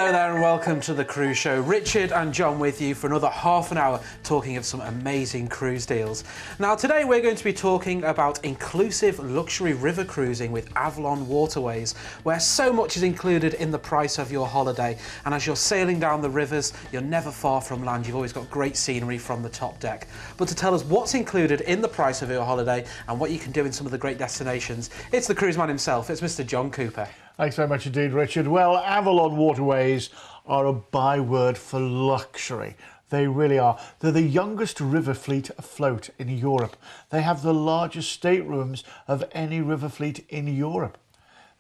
Hello there and welcome to the Cruise Show. Richard and John with you for another half an hour talking of some amazing cruise deals. Now today we're going to be talking about inclusive luxury river cruising with Avalon Waterways, where so much is included in the price of your holiday, and as you're sailing down the rivers you're never far from land. You've always got great scenery from the top deck. But to tell us what's included in the price of your holiday and what you can do in some of the great destinations, it's the cruise man himself, it's Mr. John Cooper. Thanks very much indeed, Richard. Well, Avalon Waterways are a byword for luxury. They really are. They're the youngest river fleet afloat in Europe. They have the largest staterooms of any river fleet in Europe.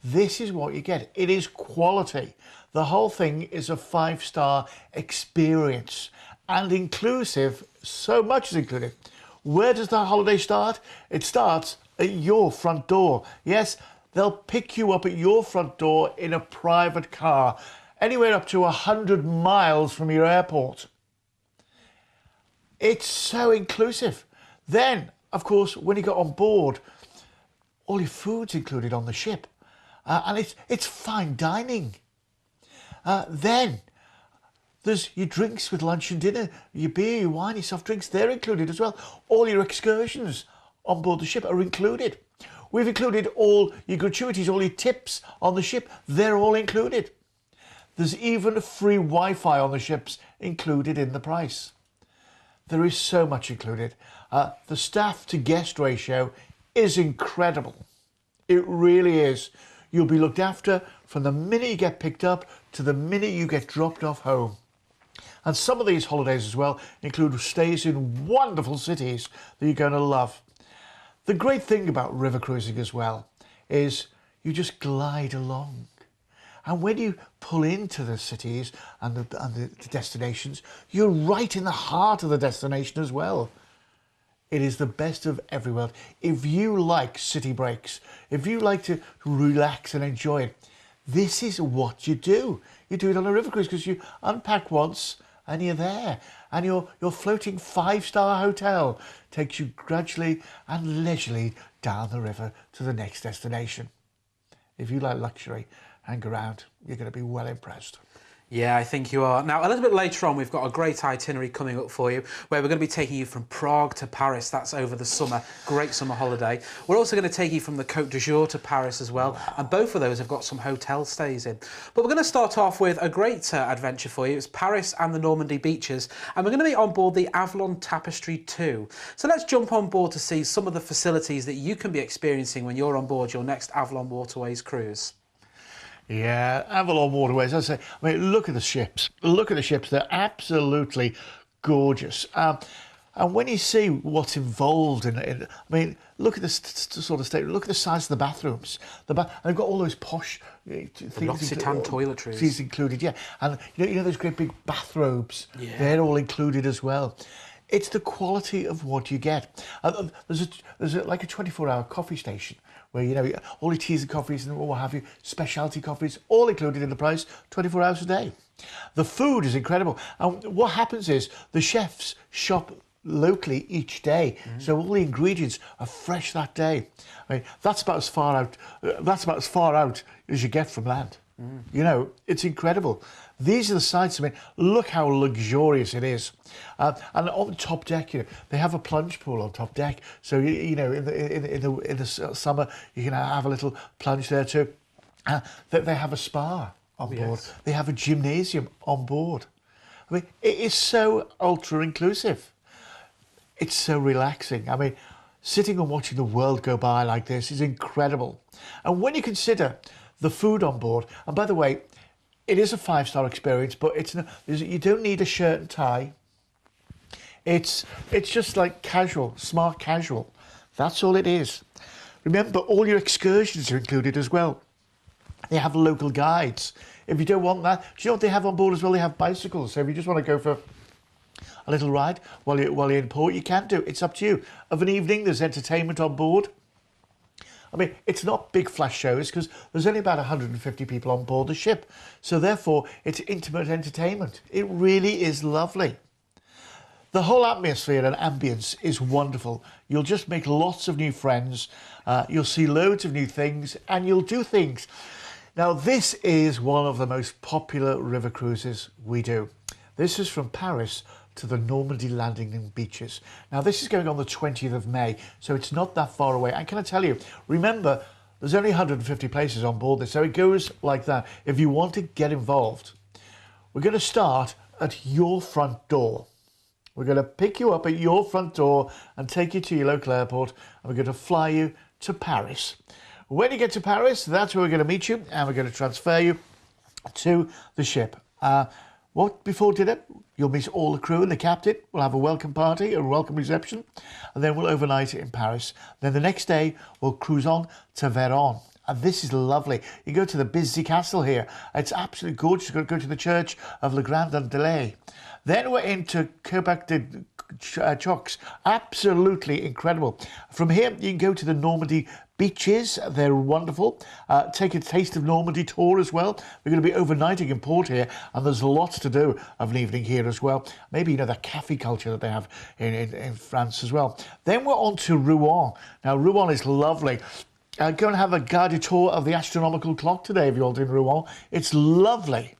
This is what you get. It is quality. The whole thing is a five-star experience and inclusive. So much is included. Where does the holiday start? It starts at your front door. Yes, they'll pick you up at your front door in a private car, anywhere up to 100 miles from your airport. It's so inclusive. Then, of course, when you get on board, all your food's included on the ship. And it's fine dining. Then, there's your drinks with lunch and dinner, your beer, your wine, your soft drinks, they're included as well. All your excursions on board the ship are included. We've included all your gratuities, all your tips on the ship, they're all included. There's even free Wi-Fi on the ships included in the price. There is so much included. The staff to guest ratio is incredible. It really is. You'll be looked after from the minute you get picked up to the minute you get dropped off home. And some of these holidays as well include stays in wonderful cities that you're going to love. The great thing about river cruising as well is you just glide along. And when you pull into the cities and the destinations, you're right in the heart of the destination as well. It is the best of every world. If you like city breaks, if you like to relax and enjoy it, this is what you do. You do it on a river cruise because you unpack once and you're there. And your floating five-star hotel takes you gradually and leisurely down the river to the next destination. If you like luxury, hang around. You're going to be well impressed. Yeah, I think you are. Now, a little bit later on, we've got a great itinerary coming up for you, where we're going to be taking you from Prague to Paris. That's over the summer. Great summer holiday. We're also going to take you from the Côte d'Azur to Paris as well. Wow. And both of those have got some hotel stays in. But we're going to start off with a great adventure for you. It's Paris and the Normandy beaches. And we're going to be on board the Avalon Tapestry 2. So let's jump on board to see some of the facilities that you can be experiencing when you're on board your next Avalon Waterways cruise. Yeah, Avalon Waterways, as I say, I mean, look at the ships. Look at the ships. They're absolutely gorgeous. And when you see what's involved in it, I mean, look at the sort of state, look at the size of the bathrooms. And they've got all those posh things. L'Occitane toiletries. Things included, yeah. And you know those great big bathrobes, yeah. They're all included as well. It's the quality of what you get. There's like a 24-hour coffee station where, you know, all your teas and coffees and what have you, specialty coffees, all included in the price, 24 hours a day. The food is incredible. And what happens is the chefs shop locally each day, so all the ingredients are fresh that day. I mean, that's about as far out as you get from land. You know, it's incredible. These are the sights. I mean, look how luxurious it is. And on the top deck, you know, they have a plunge pool on top deck. So you know, in the summer, you can have a little plunge there too. They have a spa on board. Yes. They have a gymnasium on board. I mean, it is so ultra inclusive. It's so relaxing. I mean, sitting and watching the world go by like this is incredible. And when you consider the food on board, and by the way, it is a five-star experience, but you don't need a shirt and tie. It's just like casual, smart casual. That's all it is. Remember, all your excursions are included as well. They have local guides. If you don't want that, do you know what they have on board as well? They have bicycles. So if you just want to go for a little ride while you're in port, you can do. It's up to you. Of an evening, there's entertainment on board. I mean, it's not big flash shows because there's only about 150 people on board the ship. So therefore, it's intimate entertainment. It really is lovely. The whole atmosphere and ambience is wonderful. You'll just make lots of new friends. You'll see loads of new things and you'll do things Now, this is one of the most popular river cruises we do. This is from Paris to the Normandy landing and beaches. Now, this is going on the 20th of May, so it's not that far away. And can I tell you, remember, there's only 150 places on board this, so it goes like that. If you want to get involved, we're going to start at your front door. We're going to pick you up at your front door and take you to your local airport, and we're going to fly you to Paris. When you get to Paris, that's where we're going to meet you, and we're going to transfer you to the ship. Before dinner, you'll meet all the crew and the captain. We'll have a welcome party, a welcome reception, and then we'll overnight in Paris. Then the next day, we'll cruise on to Veron. And this is lovely. You go to the busy castle here. It's absolutely gorgeous. You've got to go to the church of Le Grand Andelay. Then we're into Quebec de Chocs. Absolutely incredible. From here, you can go to the Normandy beaches. They're wonderful. Take a taste of Normandy tour as well. We're going to be overnighting in port here, and there's lots to do of an evening here as well. Maybe, you know, the cafe culture that they have in France as well. Then we're on to Rouen. Now, Rouen is lovely. Go and have a guided tour of the astronomical clock today if you're in Rouen. It's lovely.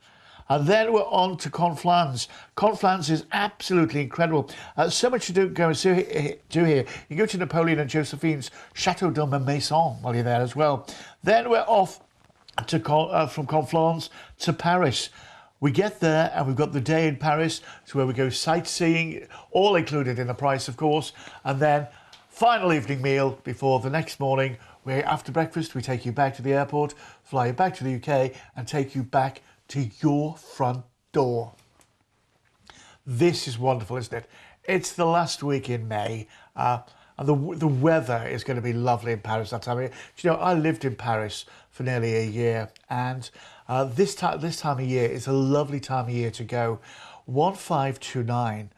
And then we're on to Conflans. Conflans is absolutely incredible. So much to go and do here. You go to Napoleon and Josephine's Chateau de Maison while you're there as well. Then we're off to from Conflans to Paris. We get there and we've got the day in Paris, so where we go sightseeing, all included in the price, of course. And then final evening meal before the next morning, where after breakfast we take you back to the airport, fly you back to the UK, and take you back to your front door. This is wonderful, isn't it? It's the last week in May, and the weather is going to be lovely in Paris that time of year. Do you know, I lived in Paris for nearly a year, and this time of year is a lovely time of year to go. 1529,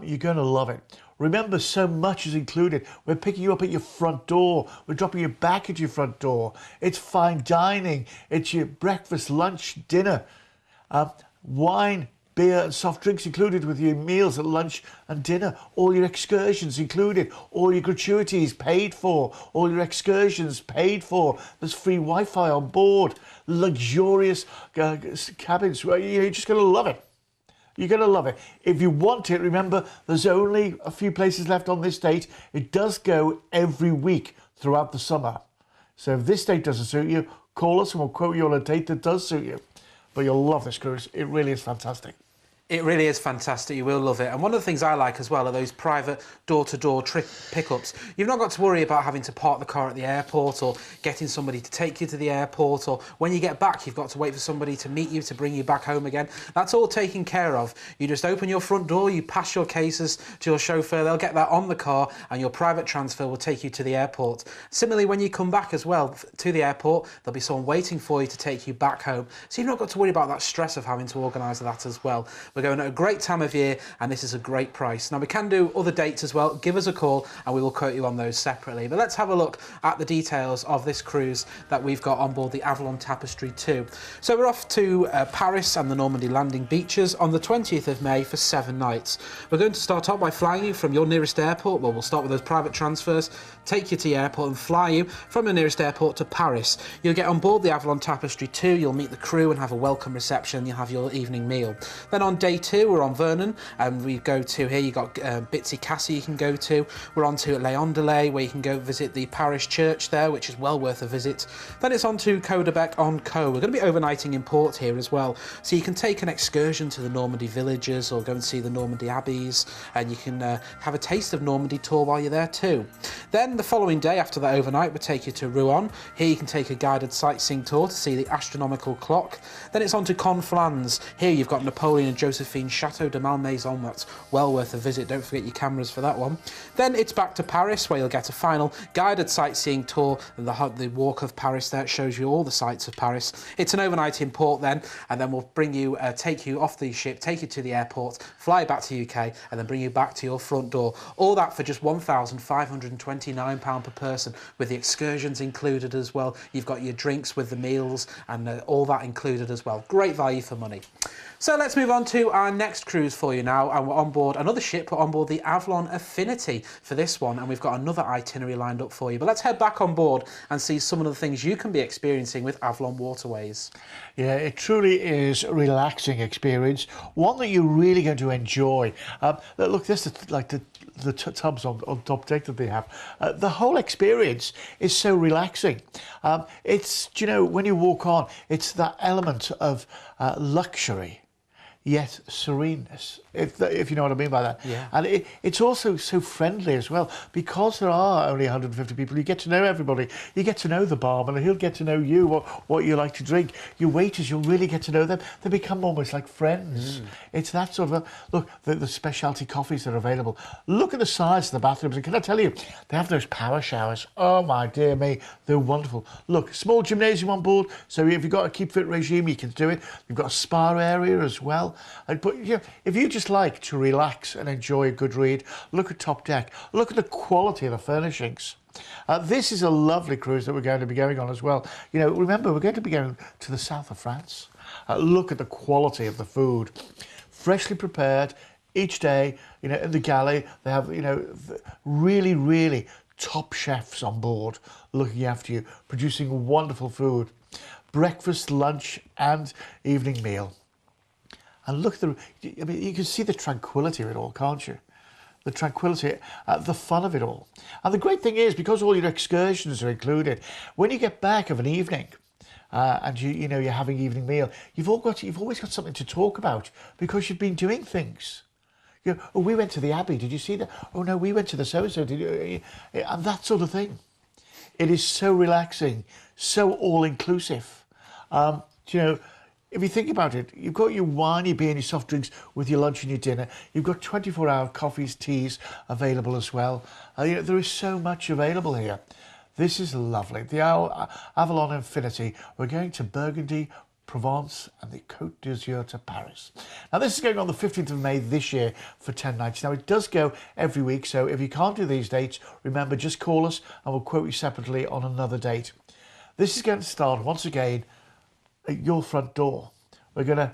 you're going to love it. Remember, so much is included. We're picking you up at your front door. We're dropping you back at your front door. It's fine dining. It's your breakfast, lunch, dinner. Wine, beer and soft drinks included with your meals at lunch and dinner. All your excursions included. All your gratuities paid for. All your excursions paid for. There's free Wi-Fi on board. Luxurious cabins. You're just going to love it. You're going to love it. If you want it, remember, there's only a few places left on this date. It does go every week throughout the summer. So if this date doesn't suit you, call us and we'll quote you on a date that does suit you. But you'll love this cruise. It really is fantastic. It really is fantastic. You will love it. And one of the things I like as well are those private door-to-door trip pickups. You've not got to worry about having to park the car at the airport or getting somebody to take you to the airport, or when you get back, you've got to wait for somebody to meet you to bring you back home again. That's all taken care of. You just open your front door, you pass your cases to your chauffeur, they'll get that on the car, and your private transfer will take you to the airport. Similarly, when you come back as well to the airport, there'll be someone waiting for you to take you back home. So you've not got to worry about that stress of having to organise that as well. We're going at a great time of year, and this is a great price. Now, we can do other dates as well. Give us a call and we will quote you on those separately. But let's have a look at the details of this cruise that we've got on board the Avalon Tapestry 2. So we're off to Paris and the Normandy landing beaches on the 20th of May for 7 nights. We're going to start off by flying you from your nearest airport. Well, we'll start with those private transfers, take you to the airport and fly you from your nearest airport to Paris. You'll get on board the Avalon Tapestry 2, you'll meet the crew and have a welcome reception, you'll have your evening meal. Then on day 2, we're on Vernon, and we go to here, you've got Bitsy Castle you can go to. We're on to Les Andelys, where you can go visit the parish church there, which is well worth a visit. Then it's on to Caudebec en Caux. We're going to be overnighting in port here as well, so you can take an excursion to the Normandy villages or go and see the Normandy abbeys, and you can have a taste of Normandy tour while you're there too. Then the following day after that overnight, we'll take you to Rouen. Here you can take a guided sightseeing tour to see the astronomical clock. Then it's on to Conflans. Here you've got Napoleon and Josephine's Chateau de Malmaison. That's well worth a visit. Don't forget your cameras for that one. Then it's back to Paris, where you'll get a final guided sightseeing tour, and the walk of Paris there. It shows you all the sights of Paris. It's an overnight in port then, and then we'll bring you, take you off the ship, take you to the airport, fly back to the UK, and then bring you back to your front door. All that for just £1,529 per person, with the excursions included as well. You've got your drinks with the meals and all that included as well. Great value for money. So let's move on to our next cruise for you now, and we're on board another ship. We're on board the Avalon Affinity for this one, and we've got another itinerary lined up for you. But let's head back on board and see some of the things you can be experiencing with Avalon Waterways. Yeah, it truly is a relaxing experience, one that you're really going to enjoy. Look, this is like the tubs on top deck that they have. The whole experience is so relaxing. It's, you know, when you walk on, it's that element of luxury, yet sereneness, if you know what I mean by that. Yeah. And it's also so friendly as well, because there are only 150 people. You get to know everybody. You get to know the barman, and he'll get to know you, what you like to drink. Your waiters, you'll really get to know them. They become almost like friends. It's that sort of look, the specialty coffees that are available. Look at the size of the bathrooms, and can I tell you, they have those power showers. Oh my dear me, they're wonderful. Look, small gymnasium on board, so if you've got a keep fit regime, you can do it. You've got a spa area as well. But you know, if you just like to relax and enjoy a good read, look at Top Deck. Look at the quality of the furnishings. This is a lovely cruise that we're going to be going on as well. You know, remember, we're going to be going to the south of France. Look at the quality of the food. Freshly prepared each day, you know, in the galley. They have, you know, really, really top chefs on board looking after you, producing wonderful food. Breakfast, lunch and evening meal. And look at I mean, you can see the tranquility of it all, can't you? The tranquility, the fun of it all. And the great thing is, because all your excursions are included, when you get back of an evening, and you know, you're having evening meal, you've always got something to talk about, because you've been doing things. You know, oh, we went to the Abbey, did you see that? Oh no, we went to the so-and-so, did you? And that sort of thing. It is so relaxing, so all-inclusive. You know, if you think about it, you've got your wine, your beer and your soft drinks with your lunch and your dinner. You've got 24-hour coffees, teas available as well. You know, there is so much available here. This is lovely. The Avalon Infinity. We're going to Burgundy, Provence and the Côte d'Azur to Paris. Now this is going on the 15th of May this year for 10 nights. Now it does go every week, so if you can't do these dates, remember, just call us and we'll quote you separately on another date. This is going to start once again at your front door. We're going to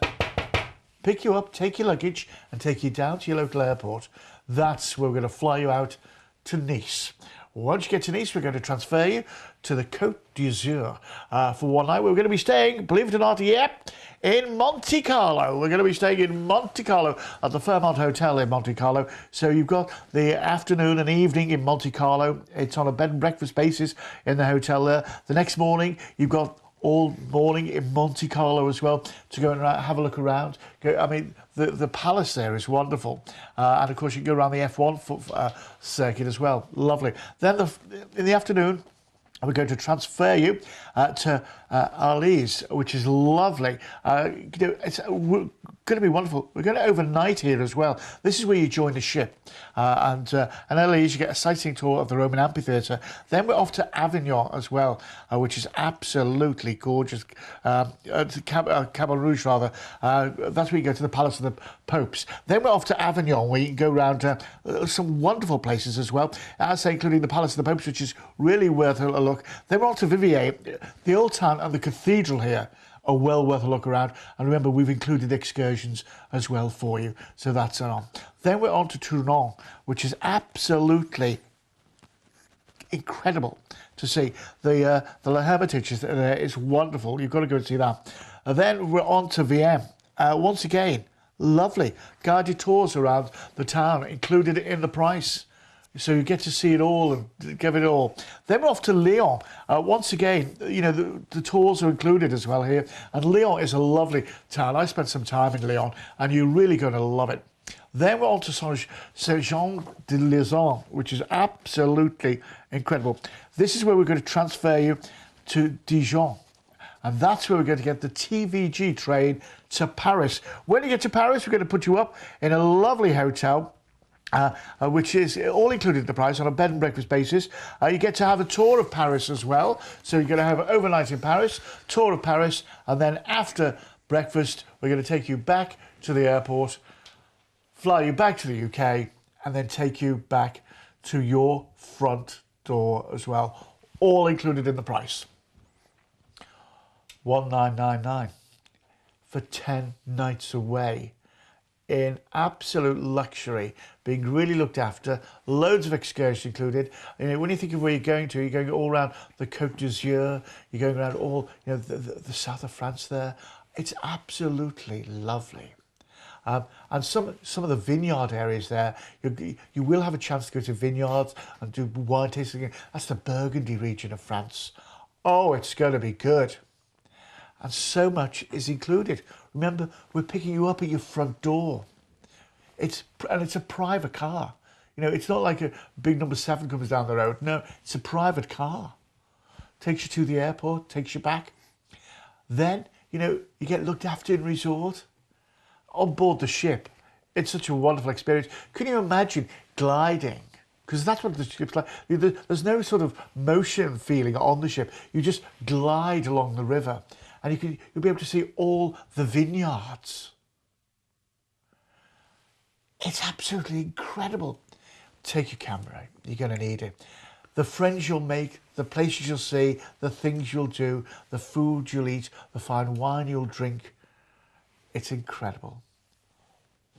pick you up, take your luggage and take you down to your local airport. That's where we're going to fly you out to Nice. Once you get to Nice, we're going to transfer you to the Côte d'Azur for one night. We're going to be staying, believe it or not, in Monte Carlo. We're going to be staying in Monte Carlo at the Fairmont Hotel in Monte Carlo. So you've got the afternoon and evening in Monte Carlo. It's on a bed and breakfast basis in the hotel there. The next morning, you've got all morning in Monte Carlo as well to go and have a look around. I mean, the palace there is wonderful. And of course, you can go around the F1 circuit as well. Lovely. Then in the afternoon, we're going to transfer you to Arles, which is lovely. You know, it's going to be wonderful. We're going to overnight here as well. This is where you join the ship. And Arles, you get a sightseeing tour of the Roman amphitheatre. Then we're off to Avignon as well, which is absolutely gorgeous. Cabot Rouge, rather. That's where you go to the Palace of the Popes. Then we're off to Avignon, where you can go around some wonderful places as well, as I say, including the Palace of the Popes, which is really worth a look. Then we're on to Viviers. The old town and the cathedral here are well worth a look around. And remember, we've included excursions as well for you. So that's on. Then we're on to Tournon, which is absolutely incredible to see. The Hermitage is wonderful. You've got to go and see that. And then we're on to Vienne. Once again, lovely guided tours around the town, included in the price. So you get to see it all and give it all. Then we're off to Lyon. Once again, you know, the tours are included as well here. And Lyon is a lovely town. I spent some time in Lyon and you're really going to love it. Then we're on to Saint-Jean-de-Lizan, which is absolutely incredible. This is where we're going to transfer you to Dijon. And that's where we're going to get the TVG train to Paris. When you get to Paris, we're going to put you up in a lovely hotel, which is all included in the price on a bed and breakfast basis. You get to have a tour of Paris as well. So you're going to have an overnight in Paris, tour of Paris, and then after breakfast, we're going to take you back to the airport, fly you back to the UK, and then take you back to your front door as well. All included in the price. 1999. for 10 nights away in absolute luxury, being really looked after, loads of excursions included. You know, when you think of where you're going all around the Côte d'Azur, you're going around all, you know, the south of France there. It's absolutely lovely. And some of the vineyard areas there, you will have a chance to go to vineyards and do wine tasting. That's the Burgundy region of France. Oh, it's going to be good. And so much is included. Remember, we're picking you up at your front door. It's a private car. You know, it's not like a big number 7 comes down the road. No, it's a private car. Takes you to the airport, takes you back. Then, you know, you get looked after in resort. On board the ship, it's such a wonderful experience. Can you imagine gliding? Because that's what the ship's like. There's no sort of motion feeling on the ship. You just glide along the river, and you'll be able to see all the vineyards. It's absolutely incredible. Take your camera. You're going to need it. The friends you'll make, the places you'll see, the things you'll do, the food you'll eat, the fine wine you'll drink. It's incredible.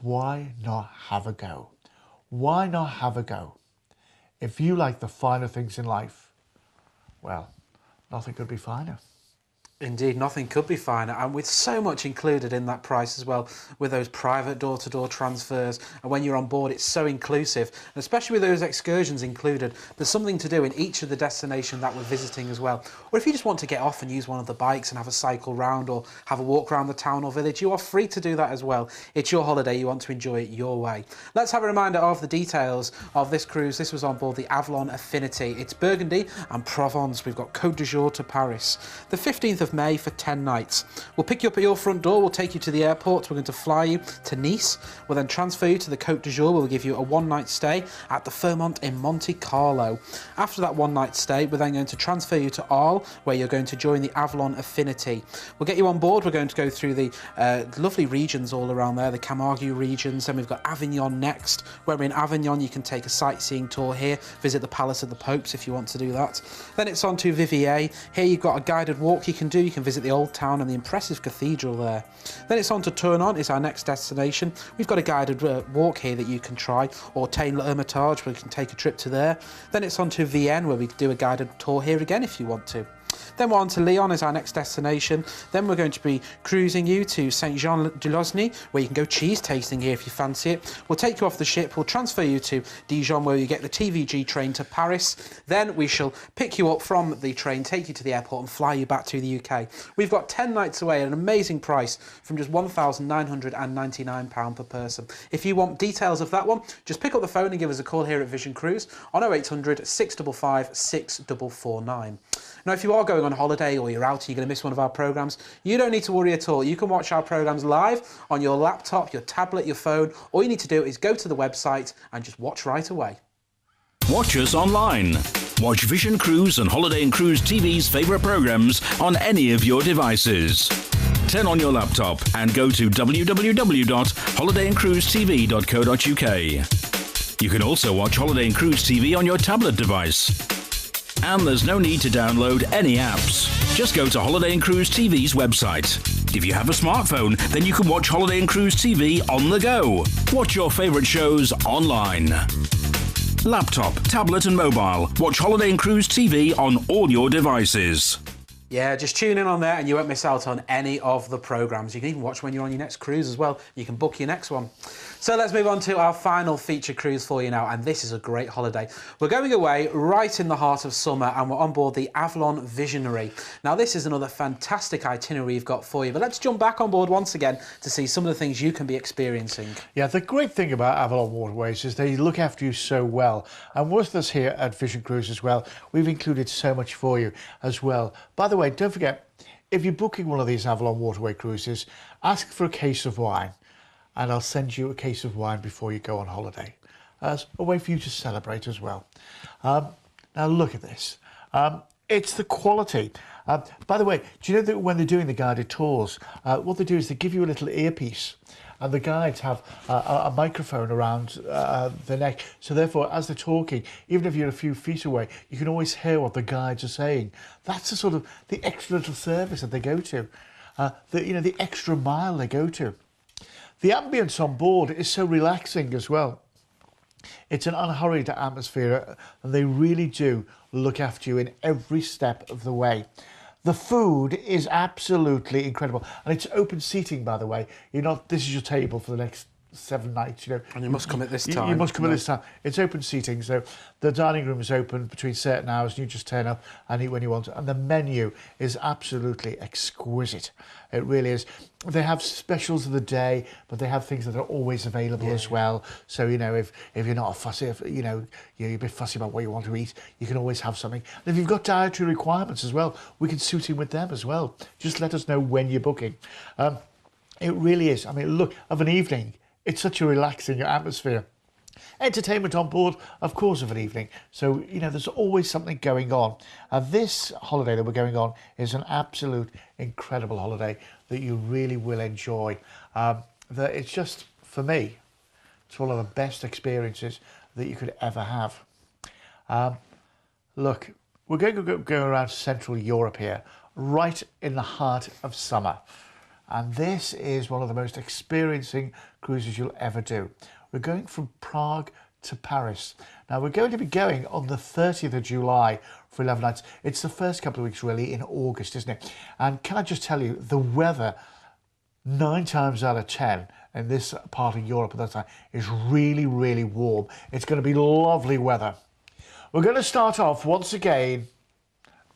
Why not have a go? Why not have a go? If you like the finer things in life, well, nothing could be finer. Indeed, nothing could be finer, and with so much included in that price as well, with those private door-to-door transfers, and when you're on board it's so inclusive, and especially with those excursions included, there's something to do in each of the destination that we're visiting as well. Or if you just want to get off and use one of the bikes and have a cycle round or have a walk around the town or village, you are free to do that as well. It's your holiday, you want to enjoy it your way. Let's have a reminder of the details of this cruise. This was on board the Avalon Affinity. It's Burgundy and Provence. We've got Côte d'Azur to Paris. The 15th of May for 10 nights. We'll pick you up at your front door, we'll take you to the airport, we're going to fly you to Nice, we'll then transfer you to the Côte d'Azur, we'll give you a one-night stay at the Fairmont in Monte Carlo. After that one-night stay, we're then going to transfer you to Arles, where you're going to join the Avalon Affinity. We'll get you on board, we're going to go through the lovely regions all around there, the Camargue regions, then we've got Avignon next. Where we're in Avignon, you can take a sightseeing tour here, visit the Palace of the Popes if you want to do that. Then it's on to Viviers. Here you've got a guided walk you can do, you can visit the old town and the impressive cathedral there. Then it's on to Tournon, is our next destination. We've got a guided walk here that you can try, or Tain-l'Hermitage, where you can take a trip to there. Then it's on to Vienne, where we do a guided tour here again if you want to. Then we're on to Lyon as our next destination. Then we're going to be cruising you to Saint-Jean-de-Losny, where you can go cheese tasting here if you fancy it. We'll take you off the ship, we'll transfer you to Dijon, where you get the TVG train to Paris. Then we shall pick you up from the train, take you to the airport and fly you back to the UK. We've got 10 nights away at an amazing price from just £1,999 per person. If you want details of that one, just pick up the phone and give us a call here at Vision Cruise on 0800 655 6449. Now, if you are going on holiday or you're out and you're going to miss one of our programmes, you don't need to worry at all. You can watch our programmes live on your laptop, your tablet, your phone. All you need to do is go to the website and just watch right away. Watch us online. Watch Vision Cruise and Holiday and Cruise TV's favourite programmes on any of your devices. Turn on your laptop and go to www.holidayandcruisetv.co.uk. You can also watch Holiday and Cruise TV on your tablet device. And there's no need to download any apps. Just go to Holiday and Cruise TV's website. If you have a smartphone, then you can watch Holiday and Cruise TV on the go. Watch your favourite shows online. Laptop, tablet and mobile. Watch Holiday and Cruise TV on all your devices. Yeah, just tune in on there and you won't miss out on any of the programmes. You can even watch when you're on your next cruise as well. You can book your next one. So let's move on to our final feature cruise for you now, and this is a great holiday. We're going away right in the heart of summer and we're on board the Avalon Visionary. Now this is another fantastic itinerary we've got for you, but let's jump back on board once again to see some of the things you can be experiencing. Yeah, the great thing about Avalon Waterways is they look after you so well. And with us here at Vision Cruise as well, we've included so much for you as well. By the way, don't forget, if you're booking one of these Avalon Waterway cruises, ask for a case of wine. And I'll send you a case of wine before you go on holiday as a way for you to celebrate as well. Now look at this. It's the quality. By the way, do you know that when they're doing the guided tours, what they do is they give you a little earpiece and the guides have a microphone around the neck. So therefore, as they're talking, even if you're a few feet away, you can always hear what the guides are saying. That's the sort of the extra little service that they go to. the extra mile they go to. The ambience on board is so relaxing as well. It's an unhurried atmosphere, and they really do look after you in every step of the way. The food is absolutely incredible, and it's open seating, by the way. This is your table for the next 7 nights, And you must come at this time. You must come at this time. It's open seating, so the dining room is open between certain hours, and you just turn up and eat when you want. And the menu is absolutely exquisite. It really is. They have specials of the day, but they have things that are always available as well. So, if you're not a fussy, you're a bit fussy about what you want to eat, you can always have something. And if you've got dietary requirements as well, we can suit in with them as well. Just let us know when you're booking. It really is. I mean, look, of an evening, it's such a relaxing atmosphere. Entertainment on board, of course, of an evening. So, there's always something going on. This holiday that we're going on is an absolute incredible holiday that you really will enjoy. It's just, for me, it's one of the best experiences that you could ever have. Look, we're going to go around Central Europe here, right in the heart of summer. And this is one of the most experiencing cruises you'll ever do. We're going from Prague to Paris. Now, we're going to be going on the 30th of July for 11 nights. It's the first couple of weeks, really, in August, isn't it? And can I just tell you, the weather, 9 times out of 10 in this part of Europe at that time, is really, really warm. It's going to be lovely weather. We're going to start off, once again,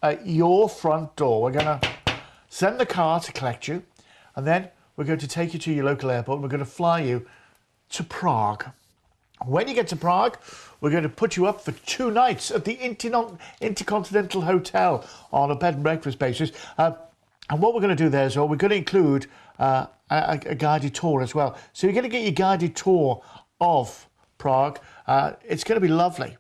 at your front door. We're going to send the car to collect you. And then we're going to take you to your local airport. We're going to fly you to Prague. When you get to Prague, we're going to put you up for 2 nights at the Intercontinental Hotel on a bed and breakfast basis. And what we're going to do there is, we're going to include a guided tour as well. So you're going to get your guided tour of Prague. It's going to be lovely.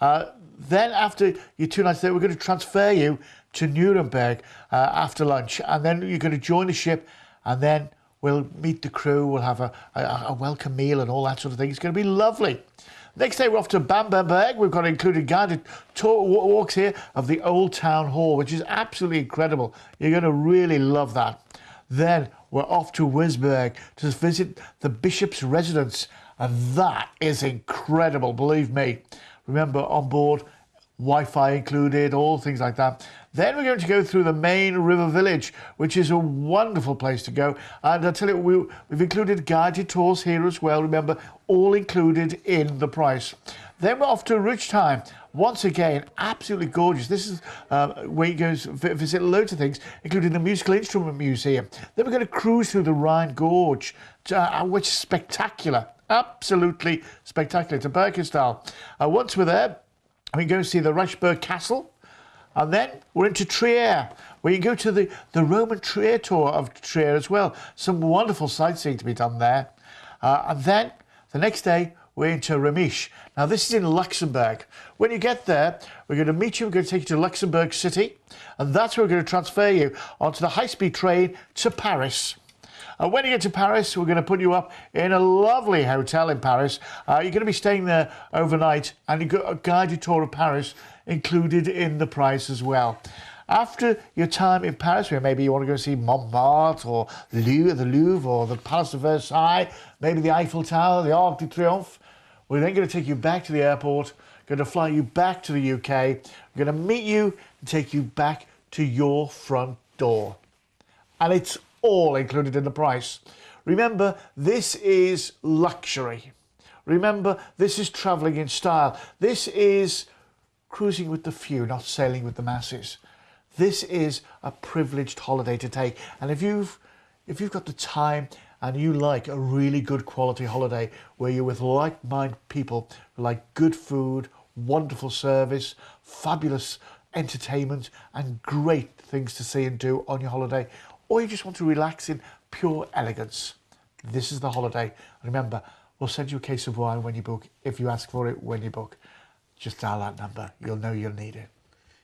Then after your 2 nights there, we're going to transfer you to Nuremberg after lunch, and then you're going to join the ship, and then we'll meet the crew, we'll have a welcome meal and all that sort of thing. It's going to be lovely. Next day we're off to Bamberg. We've got included guided tour walks here of the Old Town Hall, which is absolutely incredible. You're going to really love that. Then we're off to Wisberg to visit the bishop's residence, and that is incredible, believe me. Remember, on board, Wi-Fi included, all things like that. Then we're going to go through the main river village, which is a wonderful place to go. And I tell you, we've included guided tours here as well. Remember, all included in the price. Then we're off to Rutschheim. Once again, absolutely gorgeous. This is where you go visit loads of things, including the Musical Instrument Museum. Then we're going to cruise through the Rhine Gorge, which is spectacular. Absolutely spectacular. To Berkenstal. Once we're there, we can go see the Reichsburg Castle. And then we're into Trier, where you go to the Roman Trier tour of Trier as well. Some wonderful sightseeing to be done there. And then the next day, we're into Remisch. Now, this is in Luxembourg. When you get there, we're going to meet you. We're going to take you to Luxembourg City. And that's where we're going to transfer you onto the high-speed train to Paris. When you get to Paris, we're going to put you up in a lovely hotel in Paris. You're going to be staying there overnight, and you've got a guided tour of Paris included in the price as well. After your time in Paris, where maybe you want to go see Montmartre or the Louvre or the Palace of Versailles, maybe the Eiffel Tower, the Arc de Triomphe, we're then going to take you back to the airport, going to fly you back to the UK, we're going to meet you and take you back to your front door. And it's all included in the price. Remember, this is luxury. Remember, this is travelling in style. This is cruising with the few, not sailing with the masses. This is a privileged holiday to take. And if you've got the time and you like a really good quality holiday where you're with like-minded people who like good food, wonderful service, fabulous entertainment, and great things to see and do on your holiday, or you just want to relax in pure elegance, this is the holiday. And remember, we'll send you a case of wine when you book, if you ask for it when you book. Just dial that number. You'll know you'll need it.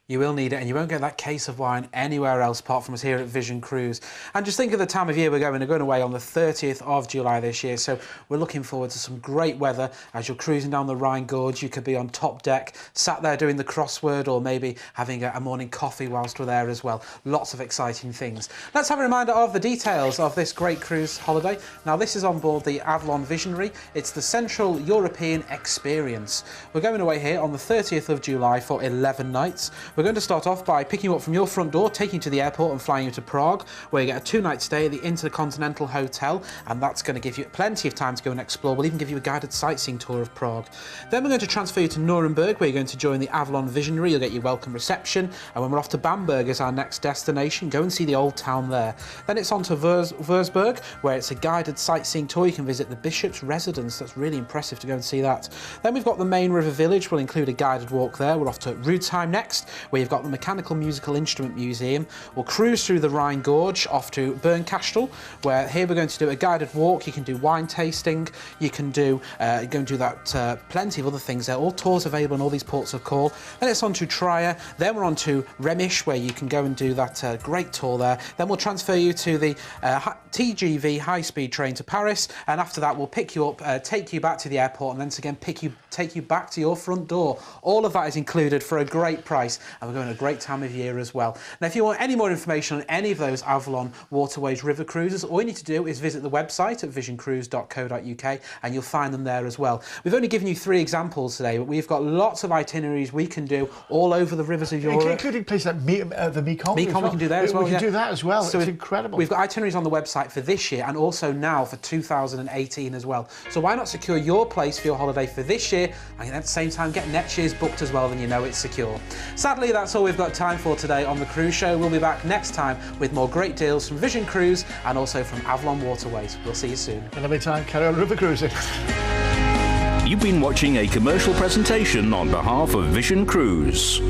You will need it, and you won't get that case of wine anywhere else apart from us here at Vision Cruise. And just think of the time of year we're going. We're going away on the 30th of July this year, so we're looking forward to some great weather as you're cruising down the Rhine Gorge. You could be on top deck, sat there doing the crossword, or maybe having a morning coffee whilst we're there as well. Lots of exciting things. Let's have a reminder of the details of this great cruise holiday. Now, this is on board the Avalon Visionary. It's the Central European Experience. We're going away here on the 30th of July for 11 nights. We're going to start off by picking you up from your front door, taking you to the airport and flying you to Prague, where you get a 2-night stay at the Intercontinental Hotel, and that's going to give you plenty of time to go and explore. We'll even give you a guided sightseeing tour of Prague. Then we're going to transfer you to Nuremberg, where you're going to join the Avalon Visionary. You'll get your welcome reception, and when we're off to Bamberg as our next destination, go and see the old town there. Then it's on to Würzburg, where it's a guided sightseeing tour. You can visit the Bishop's residence. That's really impressive to go and see that. Then we've got the main river village. We'll include a guided walk there. We're off to Rudesheim next, where you've got the Mechanical Musical Instrument Museum. We'll cruise through the Rhine Gorge off to Bernkastel, where here we're going to do a guided walk. You can do wine tasting, you can do plenty of other things. There are all tours available in all these ports of call. Then it's on to Trier. Then we're on to Remisch, where you can go and do that great tour there. Then we'll transfer you to the TGV high-speed train to Paris, and after that we'll pick you up, take you back to the airport, and then again take you back to your front door. All of that is included for a great price, and we're going a great time of year as well. Now, if you want any more information on any of those Avalon Waterways river cruises, all you need to do is visit the website at visioncruise.co.uk, and you'll find them there as well. We've only given you 3 examples today, but we've got lots of itineraries we can do all over the rivers of Europe. Including places like the Mekong. Mekong, well. We can do that as well. We can do that as well. So it's incredible. We've got itineraries on the website for this year and also now for 2018 as well. So why not secure your place for your holiday for this year, and at the same time get next year's booked as well, then you know it's secure. Sadly, that's all we've got time for today on The Cruise Show. We'll be back next time with more great deals from Vision Cruise and also from Avalon Waterways. We'll see you soon. In the meantime, carry on river cruising. You've been watching a commercial presentation on behalf of Vision Cruise.